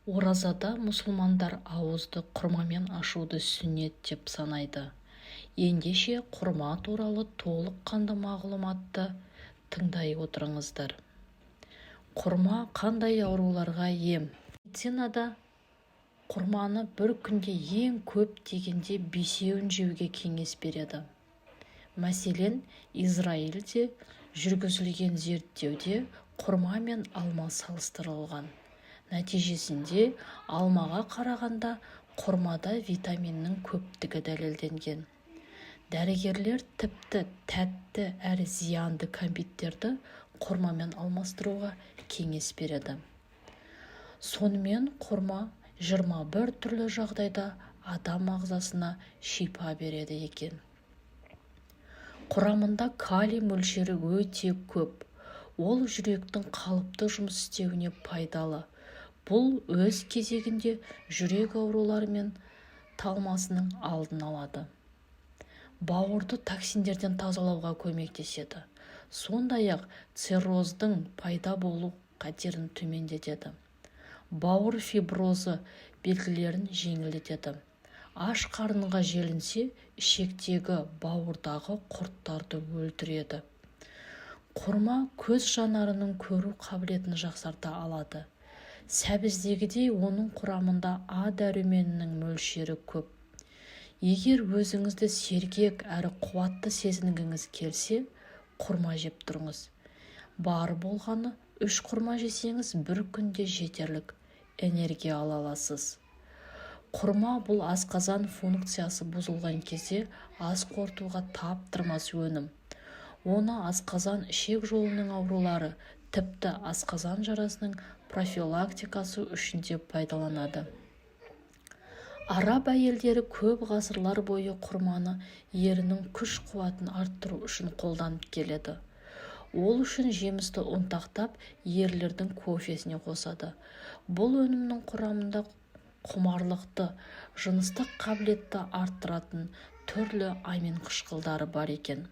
Оразада мұсылмандар ауызды құрмамен ашуды сүннет деп санайды. Ендеше құрма туралы толыққанды мағлұматты тыңдай отырыңыздар. Құрма қандай ауруларға ем? Медицинада құрманы бір күнде ең көп дегенде 5-еуін жеуге кеңес береді. Мәселен, Израильде жүргізілген зерттеуде құрма мен алма салыстырылған. Нәтижесінде алмаға қарағанда құрмада витаминнің көптігі дәлелденген. Дәрігерлер тіпті тәтті әрі зиянды кәмпиттерді құрмамен алмастыруға кеңес береді. Сонымен құрма 21 түрлі жағдайда адам ағзасына шипа береді екен. Құрамында калий мөлшері өте көп. Ол жүректің қалыпты жұмыс істеуіне пайдалы. Бұл өз кезегінде жүрек аурулары мен талмасының алдын алады. Бауырды токсиндерден тазалауға көмектеседі. Сондай-ақ цирроздың пайда болу қатерін төмендетеді. Бауыр фиброзы белгілерін жеңілдетеді. Аш қарынға желінсе, ішектегі бауырдағы құрттарды өлтіреді. Құрма көз жанарының көру қабілетін жақсарта алады. Сәбіздегідей оның құрамында А дәруменінің мөлшері көп. Егер өзіңізді сергек әрі қуатты сезінгіңіз келсе, құрма жеп тұрыңыз. Бар болғаны 3 құрма жесеңіз бір күнде жетерлік энергия ала аласыз. Құрма бұл асқазан функциясы бұзылған кезде ас қорытуға таптырмас өнім. Оны асқазан ішек жолының аурулары, тіпті асқазан жарасының профилактикасы үшін де пайдаланады. Араб әйелдері көп ғасырлар бойы құрманы ерінің күш-қуатын арттыру үшін қолданып келеді. Ол үшін жемісті ұнтақтап, ерлердің кофесіне қосады. Бұл өнімнің құрамында құмарлықты, жыныстық қабілетті арттыратын түрлі амин қышқылдары бар екен.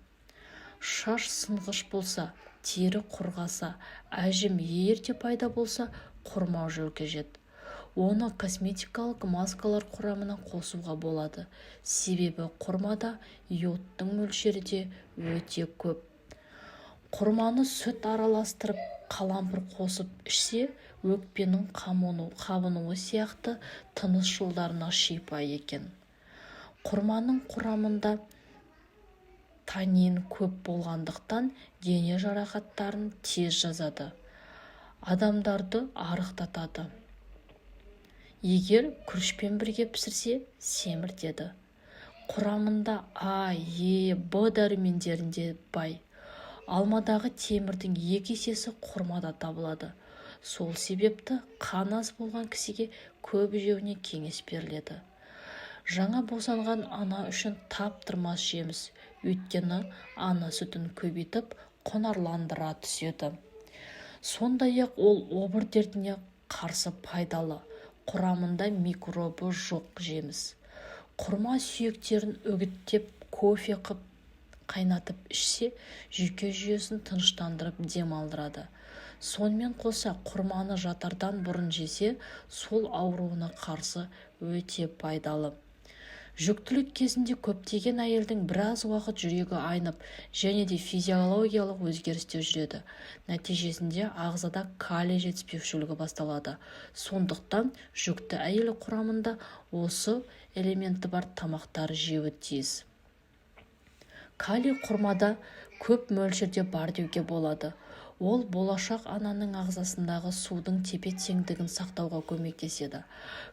Шаш сынғыш болса, тері құрғаса, әжім ерте пайда болса, құрма жеу қажет. Оны косметикалық маскалар құрамына қосуға болады. Себебі құрмада йодтың мөлшері де өте көп. Құрманы сүт араластырып, қалампыр қосып ішсе, өкпенің қабынуы сияқты тыныс жолдарына шипа екен. Құрманың құрамында танин көп болғандықтан дене жарақаттарын тез жазады. Адамдарды арықтатады. Егер күрішпен бірге пісірсе, семіртеді. Құрамында А, Е, Б дәрумендерінде бай. Алмадағы темірдің 2 есесі құрмада табылады. Сол себепті қан аз болған кісіге көп жеуіне кеңес беріледі. Жаңа босанған ана үшін таптырмас жеміс, өйткені ана сүтін көбейтіп құнарландыра түседі. Сондай-ақ ол обыр дертіне қарсы пайдалы. Құрамында микробы жоқ жеміс. Құрма сүйектерін үгіттеп, кофе қып қайнатып ішсе, жүйке жүйесін тыныштандырып демалдырады. Сонымен қоса құрманы жатардан бұрын жесе, сол ауруына қарсы өте пайдалы. Жүктілік кезінде көптеген әйелдің біраз уақыт жүрегі айнып, және де физиологиялық өзгерістер жүреді. Нәтижесінде ағзада калий жетіспеушілігі басталады. Сондықтан жүкті әйел құрамында осы элементі бар тамақтар жеуі тиіс. Калий құрмада көп мөлшерде бар деуге болады. Ол болашақ ананың ағзасындағы судың тепе-теңдігін сақтауға көмектеседі.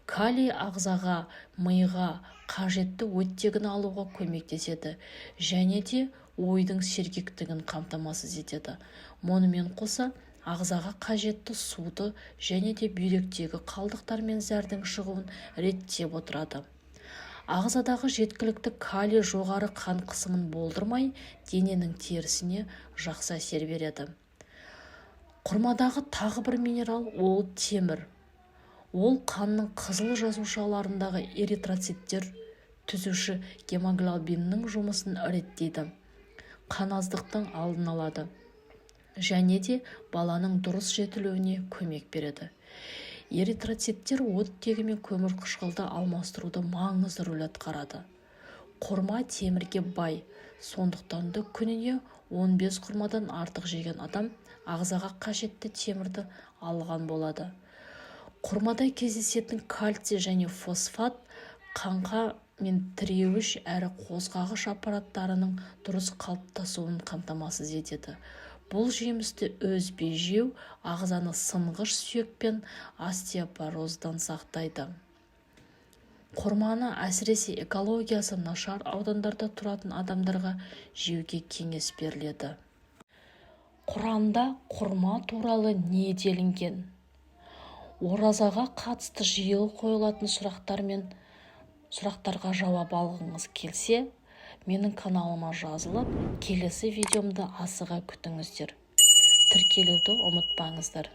Калий ағзаға, миға қажетті оттегін алуға көмектеседі және де ойдың сергектігін қамтамасыз етеді. Мұнымен қоса ағзаға қажетті суды және де бүйректегі қалдықтар мен зәрдің шығуын реттеп отырады. Ағзадағы жеткілікті калий жоғары қан қысымын болдырмай, дененің терісіне жақсы әсер береді. Құрмадағы тағы бір минерал ол темір. Ол қанның қызыл жасушаларындағы эритроциттер түзуші гемоглобиннің жұмысын реттейді. Қан аздықтың алдын алады. және де баланың дұрыс жетілуіне көмек береді. Эритроциттер оттегі мен көмір қышқылды алмастыруды маңызды рөл атқарады. Құрма темірге бай, сондықтан да күніне 15 құрмадан артық жеген адам ағзаға қажетті темірді алған болады. Құрмада кездесетін кальций және фосфат қанға мен тіреуіш әрі қозғағыш аппараттарының дұрыс қалыптасуын қамтамасыз етеді. Бұл жемісті үзбей жеу ағзаны сынғыш сүйек пен остеопороздан сақтайды. Құрманы әсіресе экологиясы нашар аудандарда тұратын адамдарға жеуге кеңес беріледі. Құранда құрма туралы не делінген? Оразаға қатысты жиі қойылатын сұрақтарға жауап алғыңыз келсе, менің каналыма жазылып, келесі видеомды асыға күтіңіздер. Тіркелуді ұмытпаңыздар.